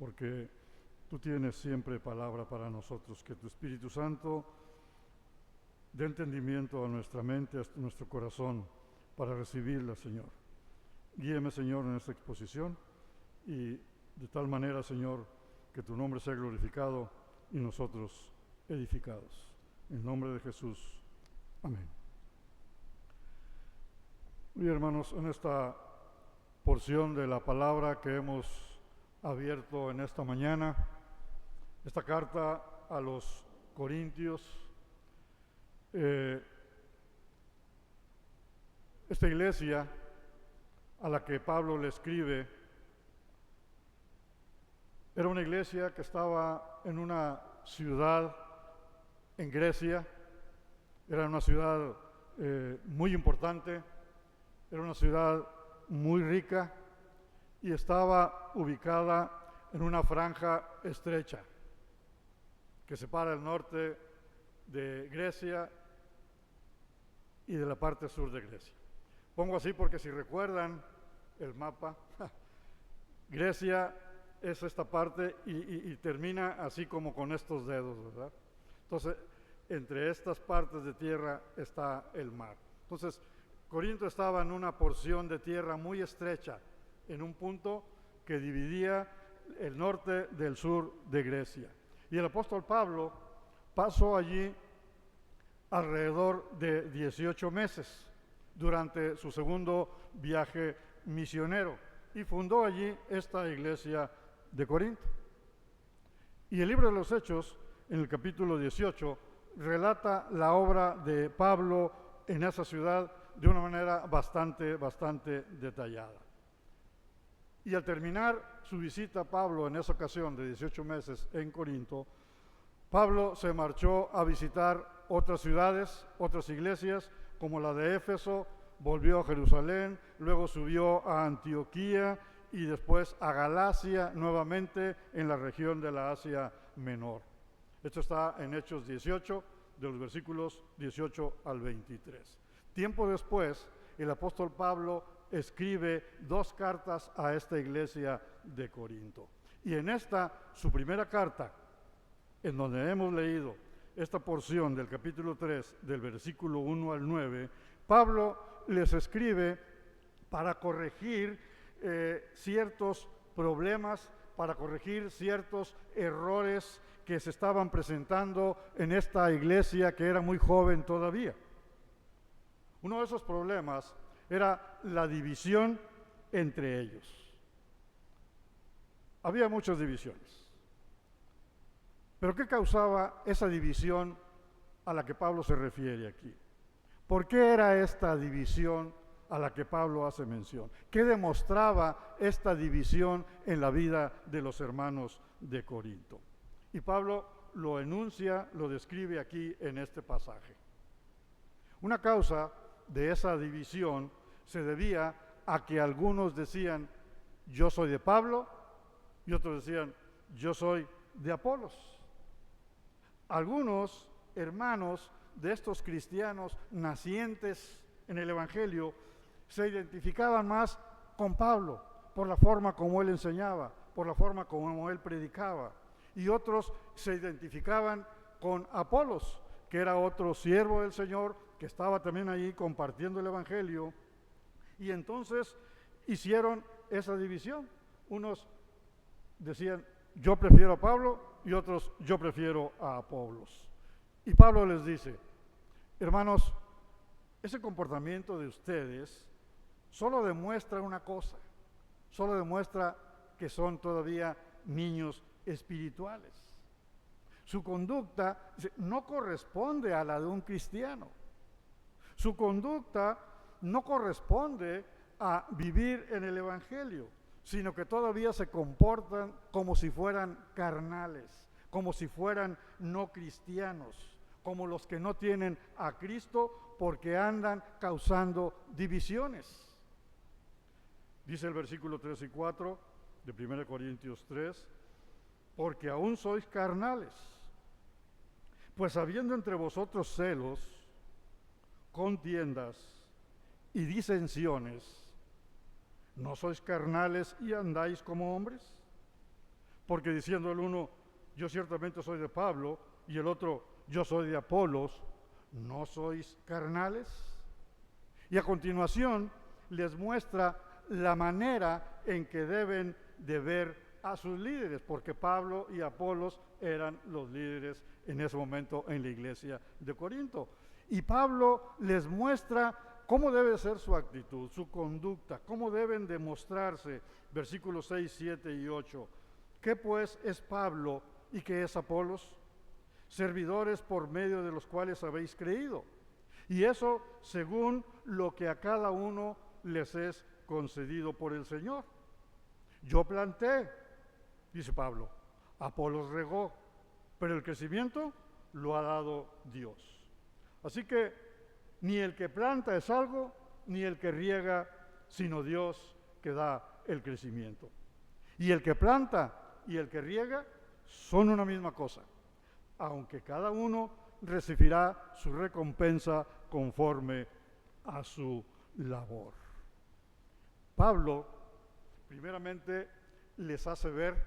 porque tú tienes siempre palabra para nosotros. Que tu Espíritu Santo dé entendimiento a nuestra mente, a nuestro corazón, para recibirla, Señor. Guíeme, Señor, en esta exposición y de tal manera, Señor, que tu nombre sea glorificado y nosotros edificados. En nombre de Jesús. Amén. Bien, hermanos, en esta porción de la palabra que hemos abierto en esta mañana, esta carta a los Corintios, esta iglesia a la que Pablo le escribe era una iglesia que estaba en una ciudad en Grecia, era una ciudad muy importante, era una ciudad muy rica y estaba ubicada en una franja estrecha que separa el norte de Grecia y de la parte sur de Grecia. Pongo así porque si recuerdan el mapa, Grecia es esta parte y termina así como con estos dedos, ¿verdad? Entonces, entre estas partes de tierra está el mar. Entonces, Corinto estaba en una porción de tierra muy estrecha, en un punto que dividía el norte del sur de Grecia. Y el apóstol Pablo pasó allí alrededor de 18 meses durante su segundo viaje misionero y fundó allí esta iglesia de Corinto. Y el libro de los Hechos, en el capítulo 18, relata la obra de Pablo en esa ciudad de una manera bastante detallada. Y al terminar su visita a Pablo en esa ocasión de 18 meses en Corinto, Pablo se marchó a visitar otras ciudades, otras iglesias, como la de Éfeso, volvió a Jerusalén, luego subió a Antioquía y después a Galacia, nuevamente en la región de la Asia Menor. Esto está en Hechos 18, de los versículos 18 al 23. Tiempo después, el apóstol Pablo escribe 2 cartas a esta iglesia de Corinto. Y en esta, su primera carta, en donde hemos leído esta porción del capítulo 3, del versículo 1 al 9, Pablo les escribe para corregir ciertos problemas, para corregir ciertos errores que se estaban presentando en esta iglesia que era muy joven todavía. Uno de esos problemas era la división entre ellos. Había muchas divisiones. ¿Pero qué causaba esa división a la que Pablo se refiere aquí? ¿Por qué era esta división a la que Pablo hace mención? ¿Qué demostraba esta división en la vida de los hermanos de Corinto? Y Pablo lo enuncia, lo describe aquí en este pasaje. Una causa de esa división se debía a que algunos decían, yo soy de Pablo, y otros decían, yo soy de Apolos. Algunos hermanos de estos cristianos nacientes en el Evangelio se identificaban más con Pablo por la forma como él enseñaba, por la forma como él predicaba, y otros se identificaban con Apolos, que era otro siervo del Señor que estaba también ahí compartiendo el Evangelio, y entonces hicieron esa división. Unos decían, yo prefiero a Pablo, y otros, yo prefiero a Apolos. Y Pablo les dice, hermanos, ese comportamiento de ustedes solo demuestra una cosa, solo demuestra que son todavía niños espirituales. Su conducta no corresponde a la de un cristiano. Su conducta no corresponde a vivir en el Evangelio, sino que todavía se comportan como si fueran carnales, como si fueran no cristianos, como los que no tienen a Cristo porque andan causando divisiones. Dice el versículo 3 y 4 de 1 Corintios 3, porque aún sois carnales, pues habiendo entre vosotros celos, contiendas y disensiones, ¿no sois carnales y andáis como hombres? porque diciendo el uno, yo ciertamente soy de Pablo, y el otro, yo soy de Apolos, ¿no sois carnales? Y a continuación les muestra la manera en que deben de ver a sus líderes, porque Pablo y Apolos eran los líderes en ese momento en la iglesia de Corinto. Y Pablo les muestra cómo debe ser su actitud, su conducta, cómo deben demostrarse, versículos 6, 7 y 8. ¿Qué pues es Pablo y qué es Apolos? Servidores por medio de los cuales habéis creído. Y eso según lo que a cada uno les es concedido por el Señor. Yo planté, dice Pablo, Apolos regó, pero el crecimiento lo ha dado Dios. Así que ni el que planta es algo, ni el que riega, sino Dios que da el crecimiento. Y el que planta y el que riega son una misma cosa, aunque cada uno recibirá su recompensa conforme a su labor. Pablo, primeramente, les hace ver,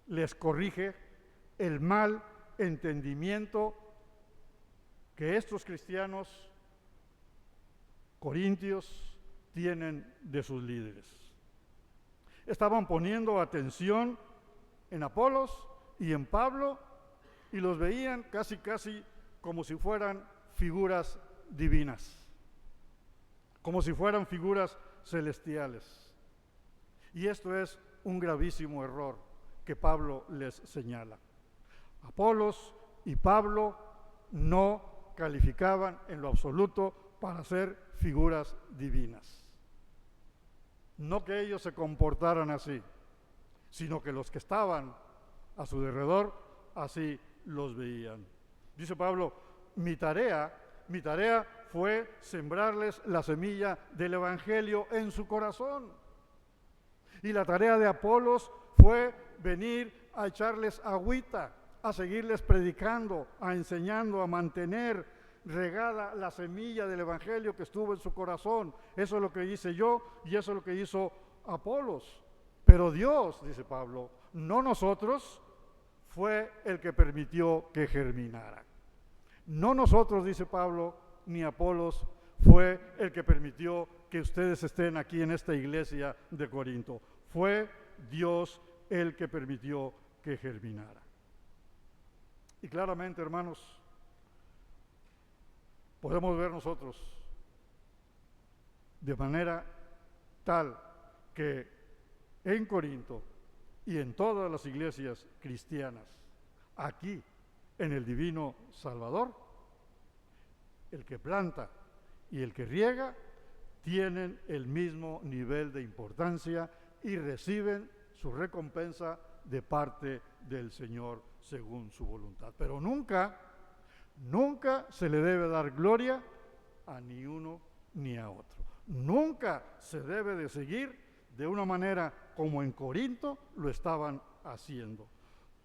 les corrige el mal entendimiento que estos cristianos corintios tienen de sus líderes. Estaban poniendo atención en Apolos y en Pablo y los veían casi como si fueran figuras divinas, como si fueran figuras celestiales. Y esto es un gravísimo error que Pablo les señala. Apolos y Pablo no calificaban en lo absoluto para ser figuras divinas. No que ellos se comportaran así, sino que los que estaban a su derredor así los veían. Dice Pablo, mi tarea fue sembrarles la semilla del Evangelio en su corazón. Y la tarea de Apolos fue venir a echarles agüita, a seguirles predicando, a enseñando, a mantener regada la semilla del Evangelio que estuvo en su corazón. Eso es lo que hice yo y eso es lo que hizo Apolos. Pero Dios, dice Pablo, no nosotros, fue el que permitió que germinara. No nosotros, dice Pablo, ni Apolos fue el que permitió que ustedes estén aquí en esta iglesia de Corinto. Fue Dios el que permitió que germinara. Y claramente, hermanos, podemos ver nosotros de manera tal que en Corinto y en todas las iglesias cristianas, aquí en el Divino Salvador, el que planta y el que riega tienen el mismo nivel de importancia y reciben su recompensa de parte del Señor según su voluntad. Pero nunca se le debe dar gloria a ni uno ni a otro. Nunca se debe de seguir de una manera como en Corinto lo estaban haciendo.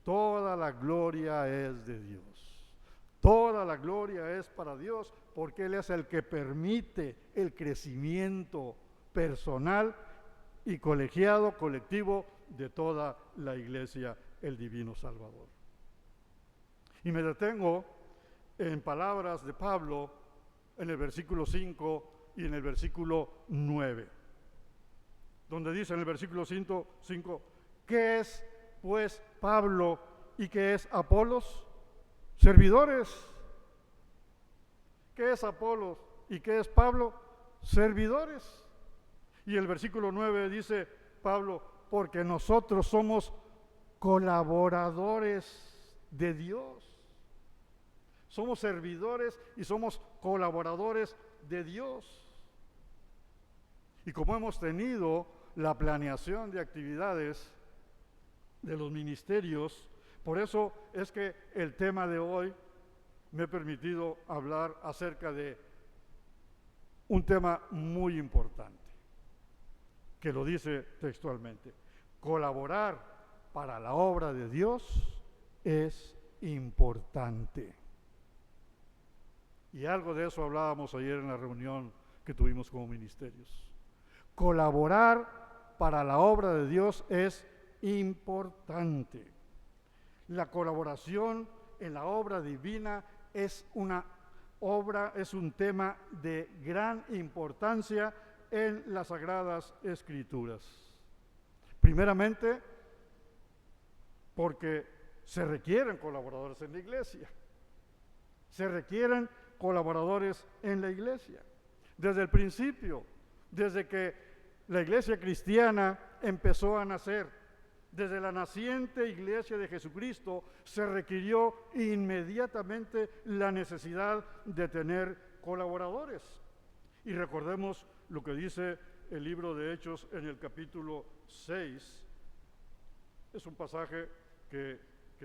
Toda la gloria es de Dios. Toda la gloria es para Dios porque Él es el que permite el crecimiento personal y colegiado, colectivo de toda la iglesia, el Divino Salvador. Y me detengo en palabras de Pablo en el versículo 5 y en el versículo 9, donde dice en el versículo 5, ¿qué es pues Pablo y qué es Apolos? Servidores. ¿Qué es Apolos y qué es Pablo? Servidores. Y el versículo 9 dice Pablo, porque nosotros somos colaboradores de Dios. Somos servidores y somos colaboradores de Dios. Y como hemos tenido la planeación de actividades de los ministerios, por eso es que el tema de hoy me he permitido hablar acerca de un tema muy importante, que lo dice textualmente. Colaborar para la obra de Dios es importante. Y algo de eso hablábamos ayer en la reunión que tuvimos como ministerios. Colaborar para la obra de Dios es importante. La colaboración en la obra divina es un tema de gran importancia en las Sagradas Escrituras. Primeramente, porque se requieren colaboradores en la iglesia. Se requieren colaboradores en la iglesia. Desde el principio, desde que la iglesia cristiana empezó a nacer, desde la naciente iglesia de Jesucristo, se requirió inmediatamente la necesidad de tener colaboradores. Y recordemos lo que dice el libro de Hechos en el capítulo 6. Es un pasaje que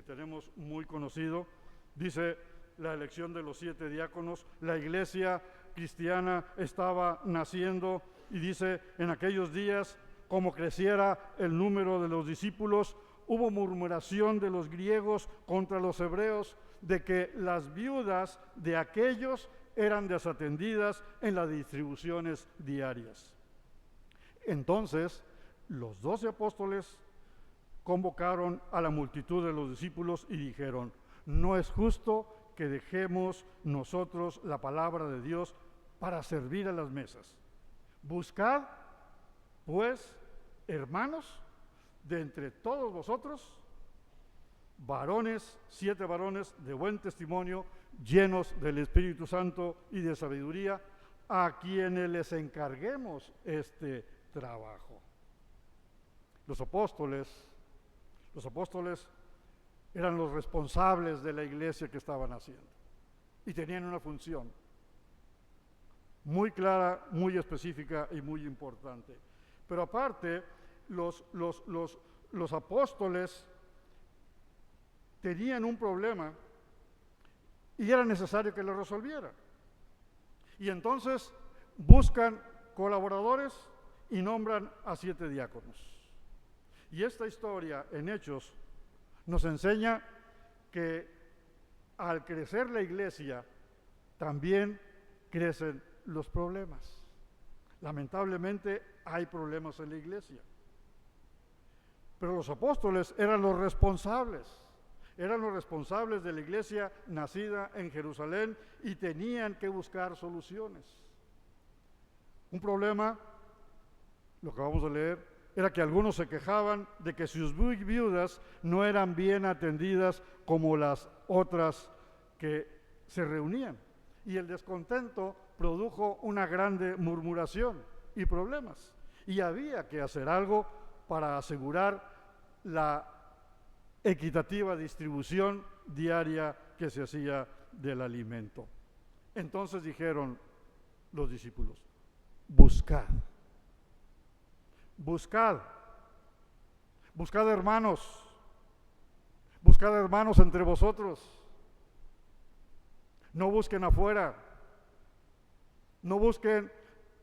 tenemos muy conocido. Dice la elección de los 7 diáconos. La iglesia cristiana estaba naciendo y dice, en aquellos días, como creciera el número de los discípulos, hubo murmuración de los griegos contra los hebreos de que las viudas de aquellos eran desatendidas en las distribuciones diarias. Entonces, los 12 apóstoles convocaron a la multitud de los discípulos y dijeron, no es justo que dejemos nosotros la palabra de Dios para servir a las mesas. Buscad, pues, hermanos, de entre todos vosotros, 7 varones de buen testimonio, llenos del Espíritu Santo y de sabiduría, a quienes les encarguemos este trabajo. Los apóstoles eran los responsables de la iglesia que estaban haciendo y tenían una función muy clara, muy específica y muy importante. Pero aparte, los apóstoles tenían un problema y era necesario que lo resolvieran. Y entonces buscan colaboradores y nombran a 7 diáconos. Y esta historia en Hechos nos enseña que al crecer la iglesia también crecen los problemas. Lamentablemente hay problemas en la iglesia. Pero los apóstoles eran los responsables de la iglesia nacida en Jerusalén y tenían que buscar soluciones. Un problema, lo que vamos a leer, era que algunos se quejaban de que sus viudas no eran bien atendidas como las otras que se reunían. Y el descontento produjo una grande murmuración y problemas. Y había que hacer algo para asegurar la equitativa distribución diaria que se hacía del alimento. Entonces dijeron los discípulos, buscad hermanos entre vosotros, no busquen afuera, no busquen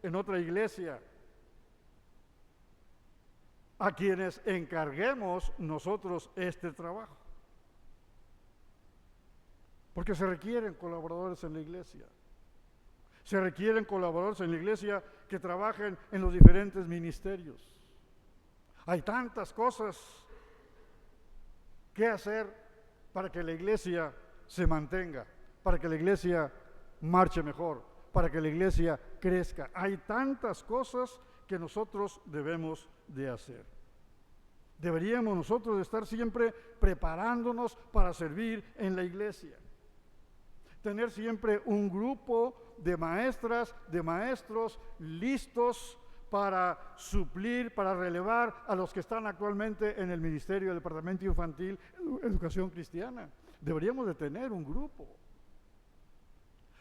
en otra iglesia, a quienes encarguemos nosotros este trabajo. Porque se requieren colaboradores en la iglesia. Se requieren colaboradores en la iglesia que trabajen en los diferentes ministerios. Hay tantas cosas que hacer para que la iglesia se mantenga, para que la iglesia marche mejor, para que la iglesia crezca. Hay tantas cosas que nosotros debemos de hacer. Deberíamos nosotros de estar siempre preparándonos para servir en la iglesia. Tener siempre un grupo de maestras, de maestros listos para suplir, para relevar a los que están actualmente en el ministerio del Departamento Infantil, Educación Cristiana. Deberíamos de tener un grupo.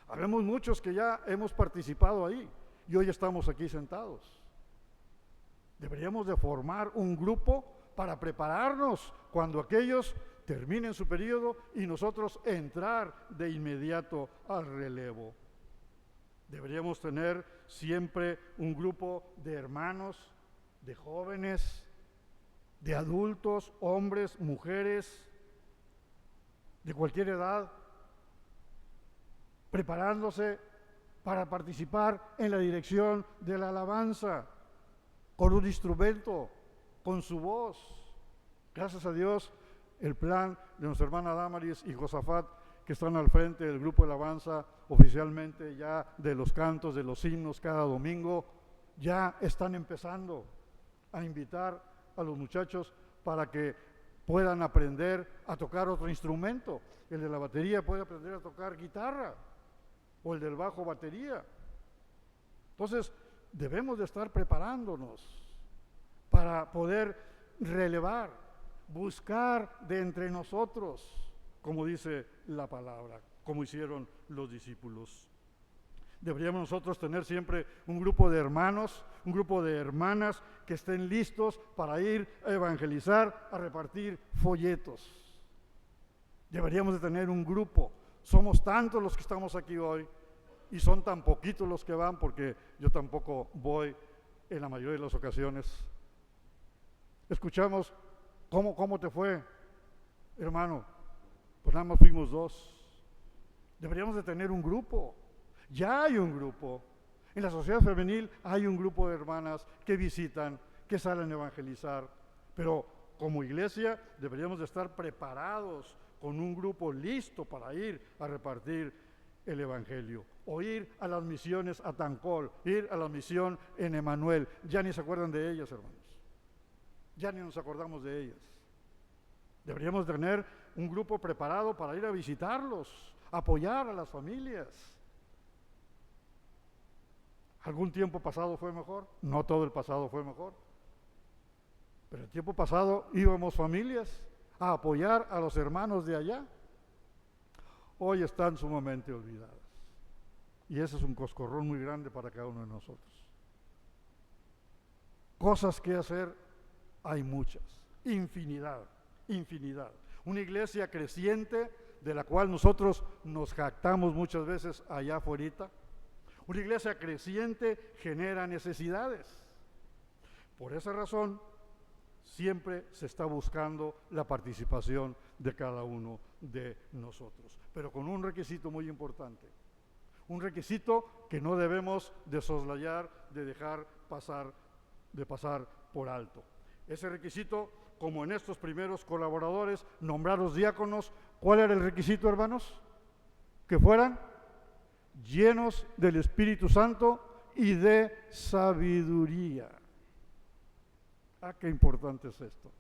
Habemos muchos que ya hemos participado ahí y hoy estamos aquí sentados. Deberíamos de formar un grupo para prepararnos cuando aquellos terminen su periodo y nosotros entrar de inmediato al relevo. Deberíamos tener siempre un grupo de hermanos, de jóvenes, de adultos, hombres, mujeres, de cualquier edad, preparándose para participar en la dirección de la alabanza, con un instrumento, con su voz, Gracias a Dios, el plan de nuestra hermana Damaris y Josafat, que están al frente del grupo de alabanza oficialmente ya de los cantos, de los himnos cada domingo, ya están empezando a invitar a los muchachos para que puedan aprender a tocar otro instrumento. El de la batería puede aprender a tocar guitarra o el del bajo batería. Entonces, debemos de estar preparándonos para poder relevar, buscar de entre nosotros, como dice la palabra, como hicieron los discípulos. Deberíamos nosotros tener siempre un grupo de hermanos, un grupo de hermanas que estén listos para ir a evangelizar, a repartir folletos. Deberíamos de tener un grupo. Somos tantos los que estamos aquí hoy y son tan poquitos los que van, porque yo tampoco voy en la mayoría de las ocasiones. Escuchamos, ¿cómo te fue, hermano? Pues nada más fuimos 2. Deberíamos de tener un grupo. Ya hay un grupo. En la sociedad femenil hay un grupo de hermanas que visitan, que salen a evangelizar. Pero como iglesia deberíamos de estar preparados con un grupo listo para ir a repartir el evangelio. O ir a las misiones a Tancol, ir a la misión en Emanuel. Ya ni se acuerdan de ellas, hermanos. Ya ni nos acordamos de ellas. Deberíamos tener un grupo preparado para ir a visitarlos, apoyar a las familias. ¿Algún tiempo pasado fue mejor? No todo el pasado fue mejor. Pero el tiempo pasado íbamos familias a apoyar a los hermanos de allá. Hoy están sumamente olvidadas. Y ese es un coscorrón muy grande para cada uno de nosotros. Cosas que hacer hay muchas, infinidad. Una iglesia creciente de la cual nosotros nos jactamos muchas veces allá afuera. Una iglesia creciente genera necesidades. Por esa razón, siempre se está buscando la participación de cada uno de nosotros, pero con un requisito muy importante, un requisito que no debemos de soslayar, de dejar pasar, de pasar por alto. Ese requisito, como en estos primeros colaboradores nombrados diáconos, ¿cuál era el requisito, hermanos? Que fueran llenos del Espíritu Santo y de sabiduría. Ah, qué importante es esto.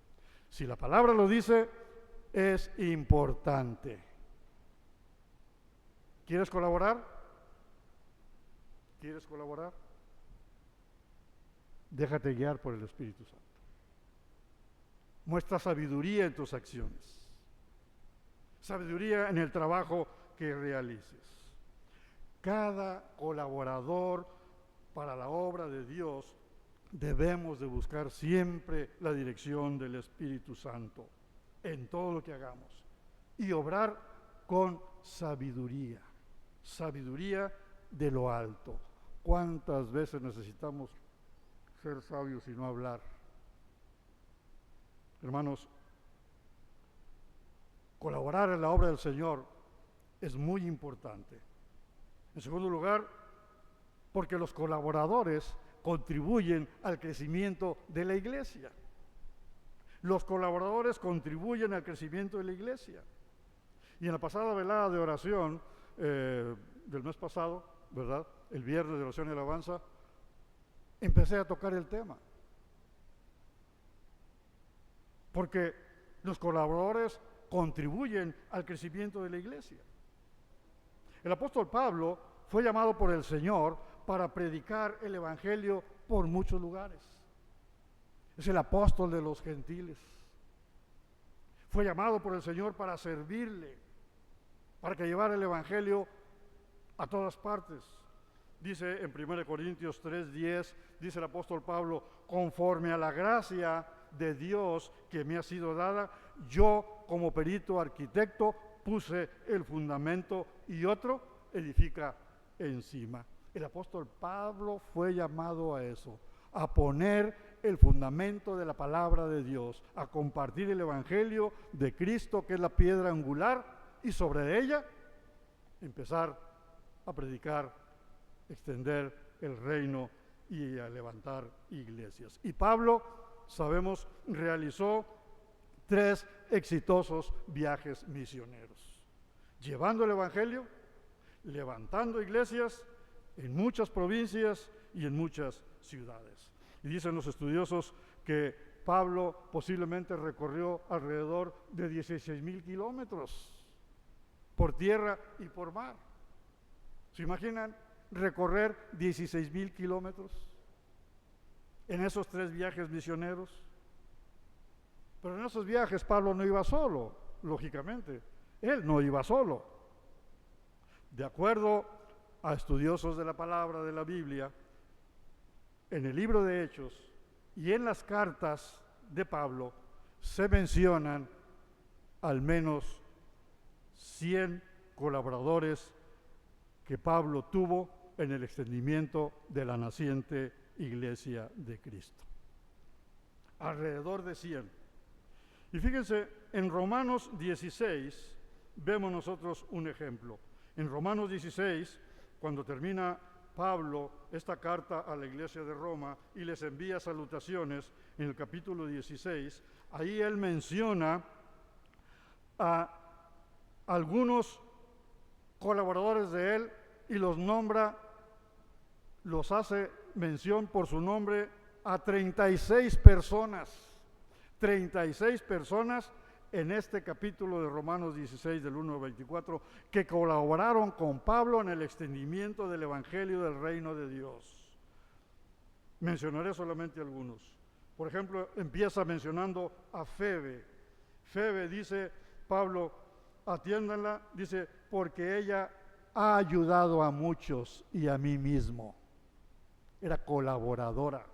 Si la palabra lo dice, es importante. ¿Quieres colaborar? ¿Quieres colaborar? Déjate guiar por el Espíritu Santo. Muestra sabiduría en tus acciones. Sabiduría en el trabajo que realices. Cada colaborador para la obra de Dios debemos de buscar siempre la dirección del Espíritu Santo en todo lo que hagamos y obrar con sabiduría, sabiduría de lo alto. ¿Cuántas veces necesitamos ser sabios y no hablar? Hermanos, colaborar en la obra del Señor es muy importante. En segundo lugar, porque los colaboradores contribuyen al crecimiento de la iglesia. Los colaboradores contribuyen al crecimiento de la iglesia. Y en la pasada velada de oración del mes pasado, ¿verdad? El viernes de oración y alabanza, empecé a tocar el tema. Porque los colaboradores contribuyen al crecimiento de la iglesia. El apóstol Pablo fue llamado por el Señor para predicar el evangelio por muchos lugares. Es el apóstol de los gentiles. Fue llamado por el Señor para servirle, para que llevara el evangelio a todas partes. Dice en 1 Corintios 3:10, dice el apóstol Pablo, conforme a la gracia de Dios que me ha sido dada, yo como perito arquitecto puse el fundamento y otro edifica encima. El apóstol Pablo fue llamado a eso, a poner el fundamento de la palabra de Dios, a compartir el evangelio de Cristo, que es la piedra angular, y sobre ella empezar a predicar, extender el reino y a levantar iglesias. Y Pablo, sabemos, realizó 3 exitosos viajes misioneros, llevando el Evangelio, levantando iglesias en muchas provincias y en muchas ciudades. Y dicen los estudiosos que Pablo posiblemente recorrió alrededor de 16,000 kilómetros por tierra y por mar. ¿Se imaginan recorrer 16,000 kilómetros en esos 3 viajes misioneros? Pero en esos viajes Pablo no iba solo, lógicamente. Él no iba solo. De acuerdo a estudiosos de la palabra de la Biblia, en el libro de Hechos y en las cartas de Pablo se mencionan al menos 100 colaboradores que Pablo tuvo en el extendimiento de la naciente Iglesia de Cristo. Alrededor de 100. Y fíjense, en Romanos 16 vemos nosotros un ejemplo. En Romanos 16, cuando termina Pablo esta carta a la iglesia de Roma y les envía salutaciones, en el capítulo 16, ahí él menciona a algunos colaboradores de él y los nombra, los hace mención por su nombre a 36 personas. 36 personas en este capítulo de Romanos 16, del 1 al 24, que colaboraron con Pablo en el extendimiento del Evangelio del Reino de Dios. Mencionaré solamente algunos. Por ejemplo, empieza mencionando a Febe. Febe, dice Pablo, atiéndanla, dice, porque ella ha ayudado a muchos y a mí mismo. Era colaboradora.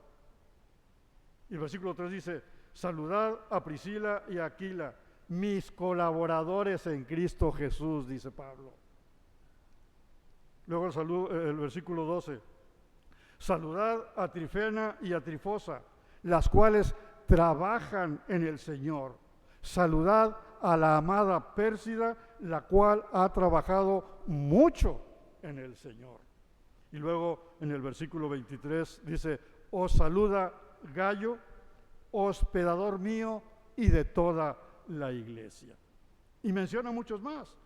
Y el versículo 3 dice, saludad a Priscila y a Aquila, mis colaboradores en Cristo Jesús, dice Pablo. Luego el versículo 12, saludad a Trifena y a Trifosa, las cuales trabajan en el Señor. Saludad a la amada Pérsida, la cual ha trabajado mucho en el Señor. Y luego en el versículo 23 dice, os saluda Gallo, hospedador mío y de toda la iglesia. Y menciona muchos más.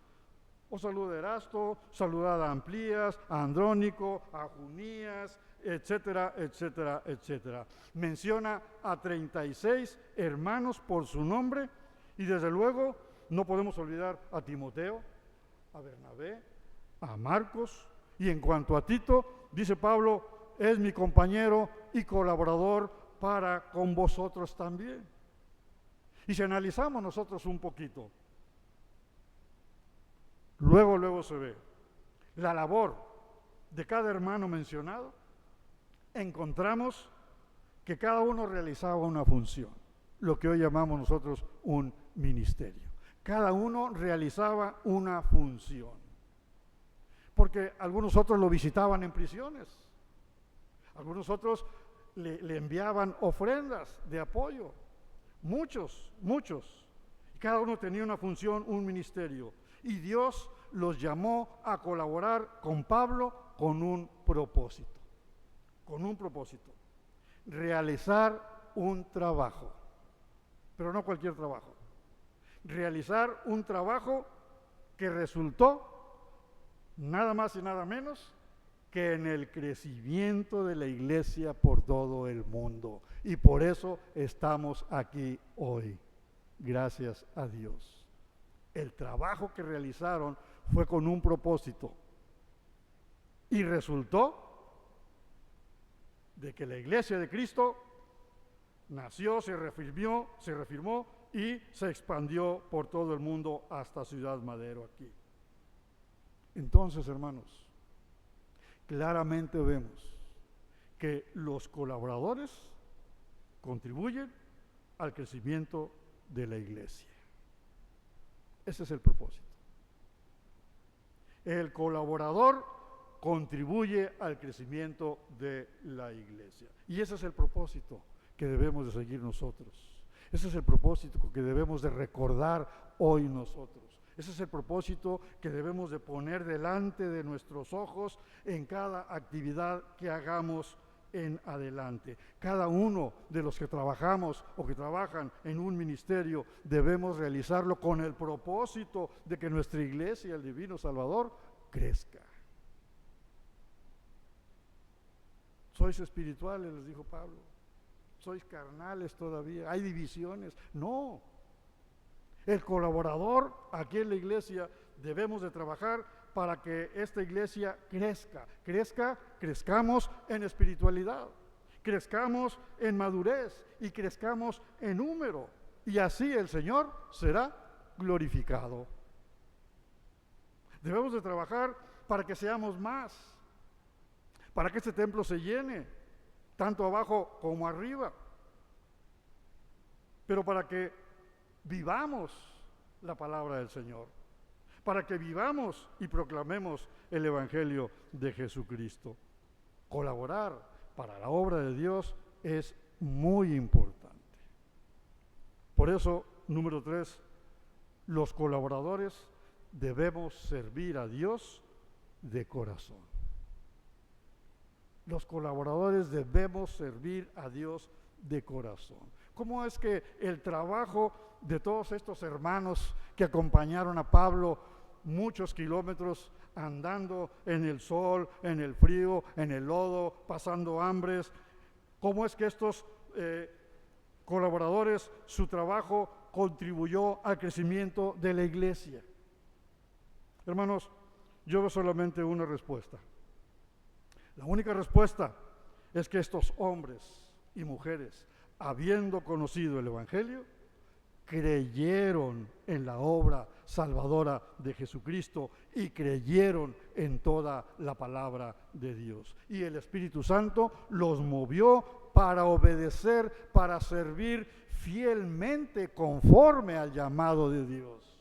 Os saluda a Erasto, saludad a Amplías, a Andrónico, a Junías, etcétera, etcétera, etcétera. Menciona a 36 hermanos por su nombre y desde luego no podemos olvidar a Timoteo, a Bernabé, a Marcos, y en cuanto a Tito, dice Pablo, es mi compañero y colaborador para con vosotros también. Y si analizamos nosotros un poquito, luego se ve la labor de cada hermano mencionado, encontramos que cada uno realizaba una función, lo que hoy llamamos nosotros un ministerio. Cada uno realizaba una función, porque algunos otros lo visitaban en prisiones, algunos otros le enviaban ofrendas de apoyo, muchos. Cada uno tenía una función, un ministerio, y Dios los llamó a colaborar con Pablo con un propósito, realizar un trabajo, pero no cualquier trabajo, realizar un trabajo que resultó nada más y nada menos que en el crecimiento de la iglesia por todo el mundo. Y por eso estamos aquí hoy. Gracias a Dios. El trabajo que realizaron fue con un propósito. Y resultó de que la iglesia de Cristo nació, se refirmó y se expandió por todo el mundo hasta Ciudad Madero aquí. Entonces, hermanos, claramente vemos que los colaboradores contribuyen al crecimiento de la iglesia. Ese es el propósito. El colaborador contribuye al crecimiento de la iglesia. Y ese es el propósito que debemos de seguir nosotros. Ese es el propósito que debemos de recordar hoy nosotros. Ese es el propósito que debemos de poner delante de nuestros ojos en cada actividad que hagamos en adelante. Cada uno de los que trabajamos o que trabajan en un ministerio debemos realizarlo con el propósito de que nuestra iglesia, el Divino Salvador, crezca. Sois espirituales, les dijo Pablo. Sois carnales todavía. Hay divisiones. No. El colaborador aquí en la iglesia debemos de trabajar para que esta iglesia crezcamos en espiritualidad, crezcamos en madurez y crezcamos en número. Y así el Señor será glorificado. Debemos de trabajar para que seamos más, para que este templo se llene, tanto abajo como arriba, pero para que vivamos la palabra del Señor, para que vivamos y proclamemos el Evangelio de Jesucristo. Colaborar para la obra de Dios es muy importante. Por eso, número 3, los colaboradores debemos servir a Dios de corazón. Los colaboradores debemos servir a Dios de corazón. ¿Cómo es que el trabajo de todos estos hermanos que acompañaron a Pablo muchos kilómetros andando en el sol, en el frío, en el lodo, pasando hambres, cómo es que estos colaboradores, su trabajo contribuyó al crecimiento de la iglesia? Hermanos, yo veo solamente una respuesta. La única respuesta es que estos hombres y mujeres, habiendo conocido el Evangelio, creyeron en la obra salvadora de Jesucristo y creyeron en toda la palabra de Dios. Y el Espíritu Santo los movió para obedecer, para servir fielmente conforme al llamado de Dios.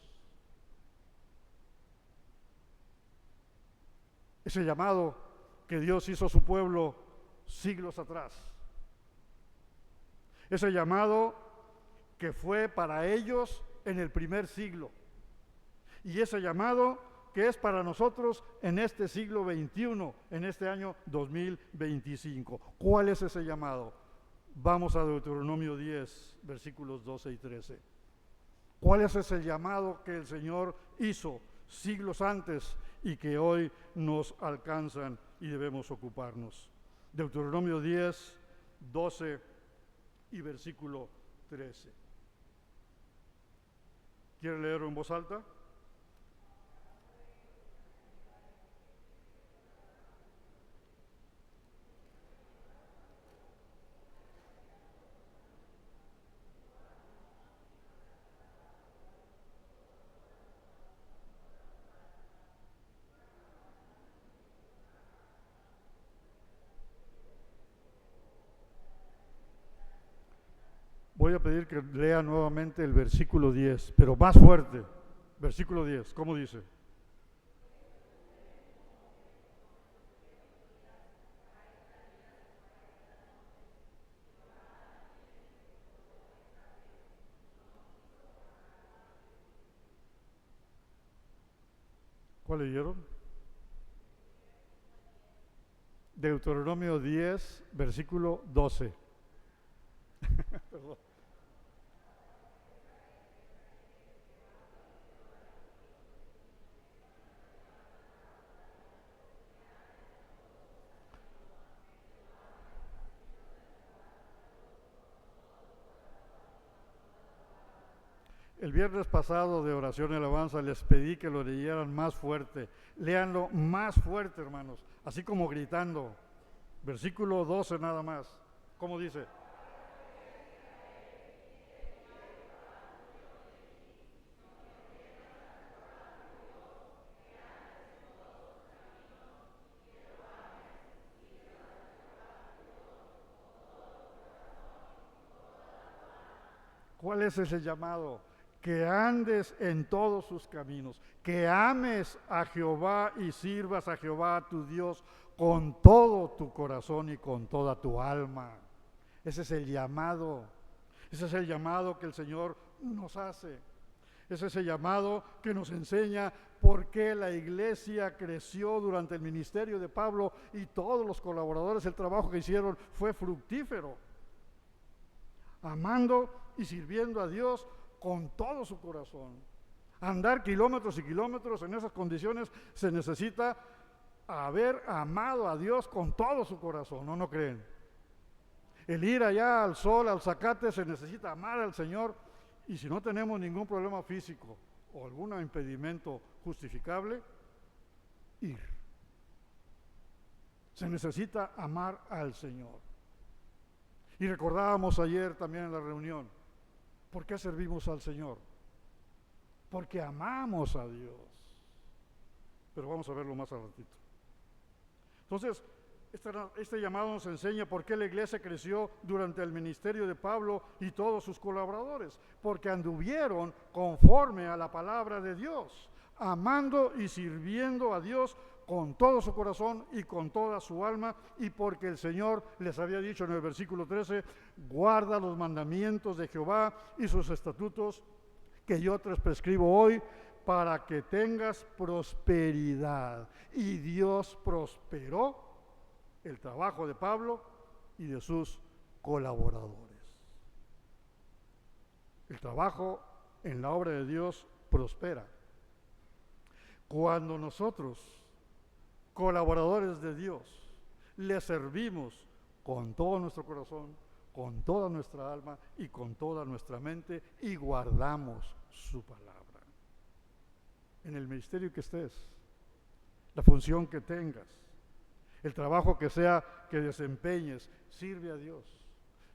Ese llamado que Dios hizo a su pueblo siglos atrás. Ese llamado que fue para ellos en el primer siglo. Y ese llamado que es para nosotros en este siglo XXI, en este año 2025. ¿Cuál es ese llamado? Vamos a Deuteronomio 10, versículos 12 y 13. ¿Cuál es ese llamado que el Señor hizo siglos antes y que hoy nos alcanzan y debemos ocuparnos? Deuteronomio 10, 12 y versículo 13. ¿Quiere leerlo en voz alta? Voy a pedir que lea nuevamente el versículo 10, pero más fuerte. Versículo 10, ¿cómo dice? ¿Cuál leyeron? Deuteronomio 10, versículo 12. Perdón. El viernes pasado de oración y alabanza les pedí que lo leyeran más fuerte. Léanlo más fuerte, hermanos, así como gritando. Versículo 12 nada más. ¿Cómo dice? ¿Cuál es ese llamado? Que andes en todos sus caminos, que ames a Jehová y sirvas a Jehová tu Dios con todo tu corazón y con toda tu alma. Ese es el llamado que el Señor nos hace. Es ese llamado que nos enseña por qué la iglesia creció durante el ministerio de Pablo y todos los colaboradores, el trabajo que hicieron fue fructífero. Amando y sirviendo a Dios con todo su corazón. Andar kilómetros y kilómetros en esas condiciones se necesita haber amado a Dios con todo su corazón, ¿no creen? El ir allá al sol, al zacate, se necesita amar al Señor, y si no tenemos ningún problema físico o algún impedimento justificable, ir. Se necesita amar al Señor. Y recordábamos ayer también en la reunión, ¿por qué servimos al Señor? Porque amamos a Dios. Pero vamos a verlo más al ratito. Entonces, este llamado nos enseña por qué la iglesia creció durante el ministerio de Pablo y todos sus colaboradores, porque anduvieron conforme a la palabra de Dios, amando y sirviendo a Dios con todo su corazón y con toda su alma, y porque el Señor les había dicho en el versículo 13, guarda los mandamientos de Jehová y sus estatutos que yo te prescribo hoy, para que tengas prosperidad. Y Dios prosperó el trabajo de Pablo y de sus colaboradores. El trabajo en la obra de Dios prospera. Cuando nosotros, colaboradores de Dios, le servimos con todo nuestro corazón, con toda nuestra alma y con toda nuestra mente, y guardamos su palabra. En el ministerio que estés, la función que tengas, el trabajo que sea que desempeñes, sirve a Dios.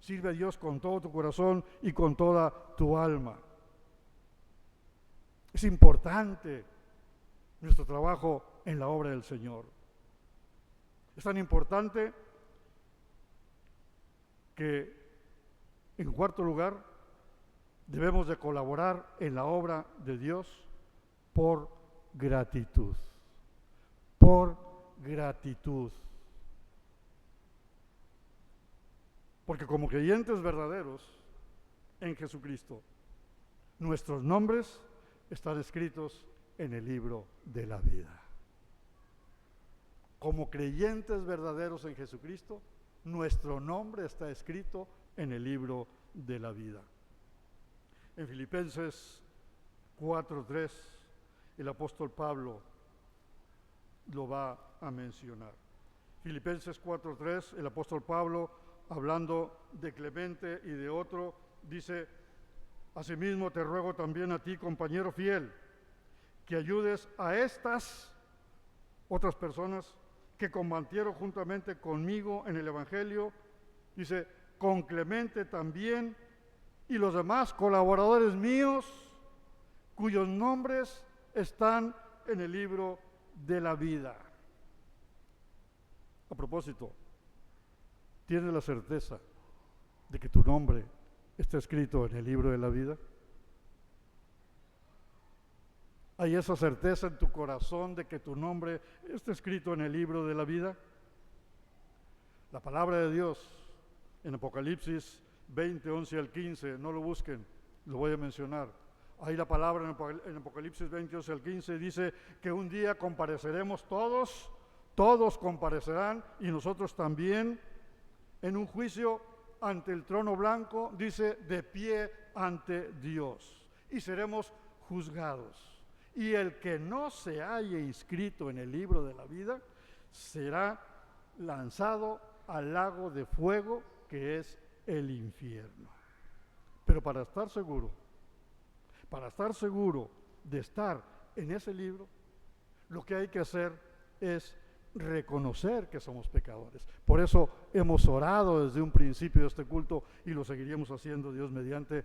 Sirve a Dios con todo tu corazón y con toda tu alma. Es importante nuestro trabajo en la obra del Señor. Es tan importante que, en cuarto lugar, debemos de colaborar en la obra de Dios por gratitud. Por gratitud. Porque como creyentes verdaderos en Jesucristo, nuestros nombres están escritos en el libro de la vida. Como creyentes verdaderos en Jesucristo, nuestro nombre está escrito en el libro de la vida. En Filipenses 4:3, el apóstol Pablo lo va a mencionar. Filipenses 4:3, el apóstol Pablo, hablando de Clemente y de otro, dice: asimismo te ruego también a ti, compañero fiel, que ayudes a estas otras personas que combatieron juntamente conmigo en el Evangelio, dice, con Clemente también y los demás colaboradores míos, cuyos nombres están en el libro de la vida. A propósito, ¿tienes la certeza de que tu nombre está escrito en el libro de la vida? ¿Hay esa certeza en tu corazón de que tu nombre está escrito en el libro de la vida? La palabra de Dios en Apocalipsis 20, 11 al 15, no lo busquen, lo voy a mencionar. Ahí la palabra en Apocalipsis 20, 11 al 15 dice que un día compareceremos todos comparecerán, y nosotros también, en un juicio ante el trono blanco, dice, de pie ante Dios, y seremos juzgados. Y el que no se haya inscrito en el libro de la vida será lanzado al lago de fuego, que es el infierno. Pero para estar seguro de estar en ese libro, lo que hay que hacer es reconocer que somos pecadores. Por eso hemos orado desde un principio de este culto, y lo seguiríamos haciendo, Dios mediante,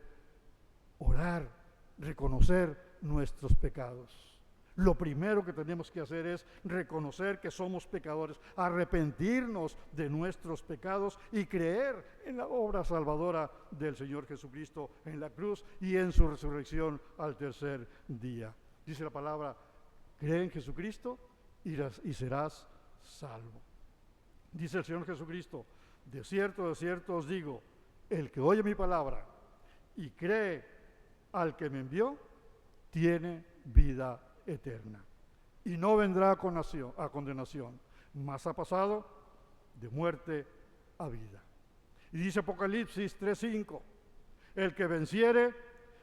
orar, reconocer nuestros pecados. Lo primero que tenemos que hacer es reconocer que somos pecadores, arrepentirnos de nuestros pecados y creer en la obra salvadora del Señor Jesucristo en la cruz y en su resurrección al tercer día. Dice la palabra, cree en Jesucristo y serás salvo. Dice el Señor Jesucristo, de cierto os digo, el que oye mi palabra y cree al que me envió, tiene vida eterna y no vendrá a condenación, mas ha pasado de muerte a vida. Y dice Apocalipsis 3:5, el que venciere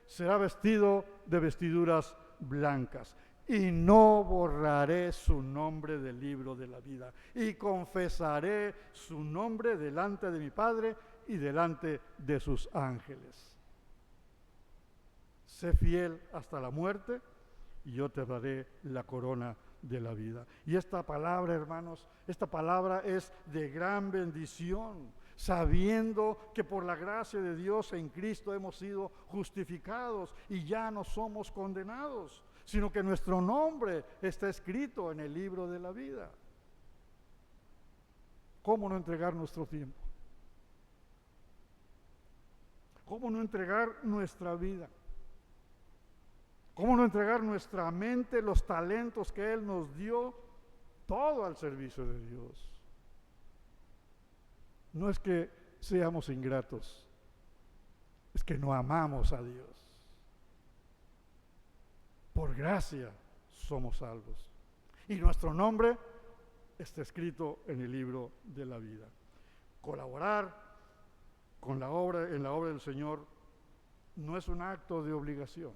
será vestido de vestiduras blancas, y no borraré su nombre del libro de la vida, y confesaré su nombre delante de mi Padre y delante de sus ángeles. Sé fiel hasta la muerte, y yo te daré la corona de la vida. Y esta palabra, hermanos, esta palabra es de gran bendición, sabiendo que por la gracia de Dios en Cristo hemos sido justificados y ya no somos condenados, sino que nuestro nombre está escrito en el libro de la vida. ¿Cómo no entregar nuestro tiempo? ¿Cómo no entregar nuestra vida? ¿Cómo no entregar nuestra mente, los talentos que Él nos dio, todo al servicio de Dios? No es que seamos ingratos, es que no amamos a Dios. Por gracia somos salvos. Y nuestro nombre está escrito en el libro de la vida. Colaborar con la obra, en la obra del Señor, no es un acto de obligación,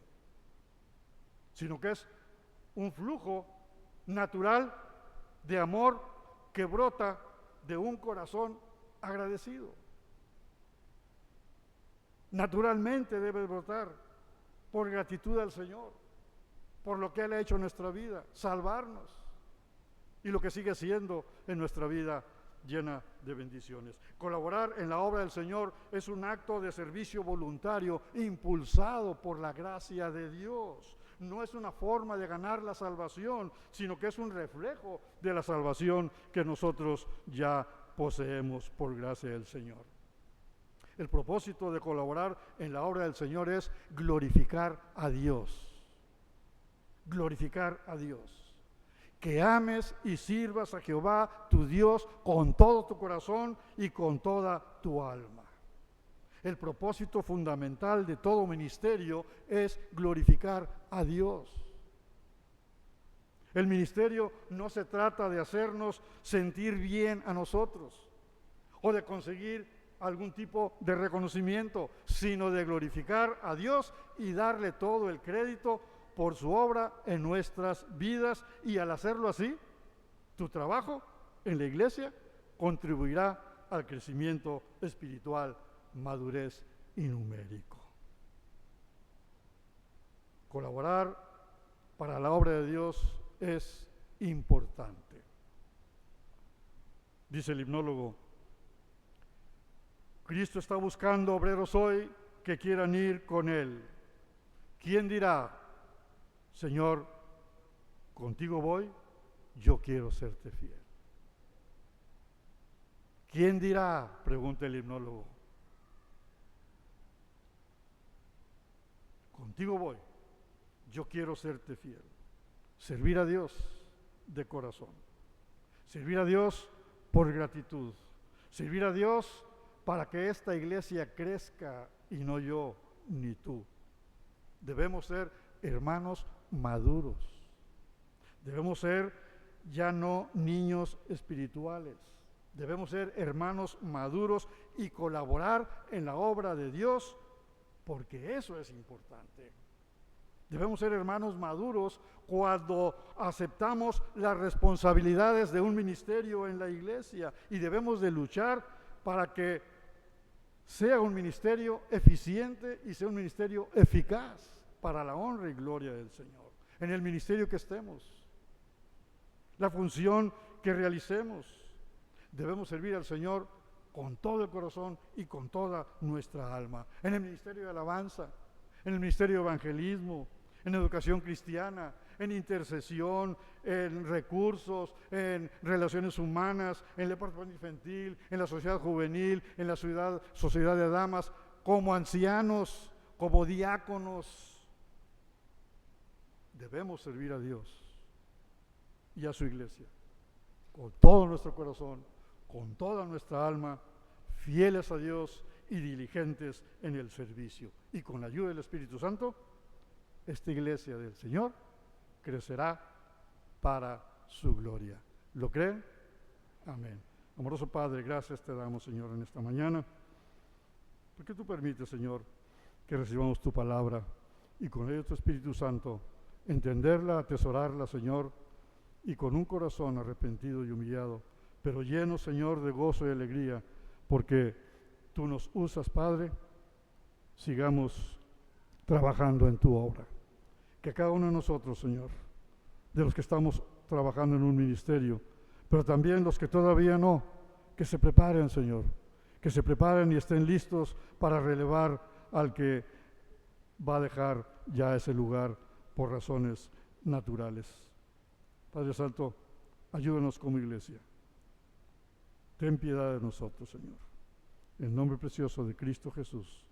sino que es un flujo natural de amor que brota de un corazón agradecido. Naturalmente debe brotar por gratitud al Señor, por lo que Él ha hecho en nuestra vida, salvarnos, y lo que sigue siendo en nuestra vida llena de bendiciones. Colaborar en la obra del Señor es un acto de servicio voluntario impulsado por la gracia de Dios. No es una forma de ganar la salvación, sino que es un reflejo de la salvación que nosotros ya poseemos por gracia del Señor. El propósito de colaborar en la obra del Señor es glorificar a Dios. Glorificar a Dios. Que ames y sirvas a Jehová tu Dios con todo tu corazón y con toda tu alma. El propósito fundamental de todo ministerio es glorificar a Dios. El ministerio no se trata de hacernos sentir bien a nosotros o de conseguir algún tipo de reconocimiento, sino de glorificar a Dios y darle todo el crédito por su obra en nuestras vidas. Y al hacerlo así, tu trabajo en la iglesia contribuirá al crecimiento espiritual, madurez y numérico. Colaborar para la obra de Dios es importante. Dice el himnólogo: Cristo está buscando obreros hoy que quieran ir con Él. ¿Quién dirá: Señor, contigo voy, yo quiero serte fiel? ¿Quién dirá? Pregunta el himnólogo. Contigo voy, yo quiero serte fiel. Servir a Dios de corazón. Servir a Dios por gratitud. Servir a Dios para que esta iglesia crezca y no yo ni tú. Debemos ser hermanos maduros. Debemos ser ya no niños espirituales. Debemos ser hermanos maduros y colaborar en la obra de Dios, porque eso es importante. Debemos ser hermanos maduros cuando aceptamos las responsabilidades de un ministerio en la iglesia, y debemos de luchar para que sea un ministerio eficiente y sea un ministerio eficaz para la honra y gloria del Señor. En el ministerio que estemos, la función que realicemos, debemos servir al Señor con todo el corazón y con toda nuestra alma. En el ministerio de alabanza, en el ministerio de evangelismo, en educación cristiana, en intercesión, en recursos, en relaciones humanas, en el departamento infantil, en la sociedad juvenil, en la sociedad de damas, como ancianos, como diáconos. Debemos servir a Dios y a su iglesia con todo nuestro corazón, con toda nuestra alma, fieles a Dios y diligentes en el servicio. Y con la ayuda del Espíritu Santo, esta iglesia del Señor crecerá para su gloria. ¿Lo creen? Amén. Amoroso Padre, gracias te damos, Señor, en esta mañana, porque tú permites, Señor, que recibamos tu palabra y con ello tu Espíritu Santo, entenderla, atesorarla, Señor, y con un corazón arrepentido y humillado, pero lleno, Señor, de gozo y alegría, porque tú nos usas, Padre, sigamos trabajando en tu obra. Que cada uno de nosotros, Señor, de los que estamos trabajando en un ministerio, pero también los que todavía no, que se preparen, Señor, que se preparen y estén listos para relevar al que va a dejar ya ese lugar por razones naturales. Padre Santo, ayúdanos como iglesia. Ten piedad de nosotros, Señor. En nombre precioso de Cristo Jesús.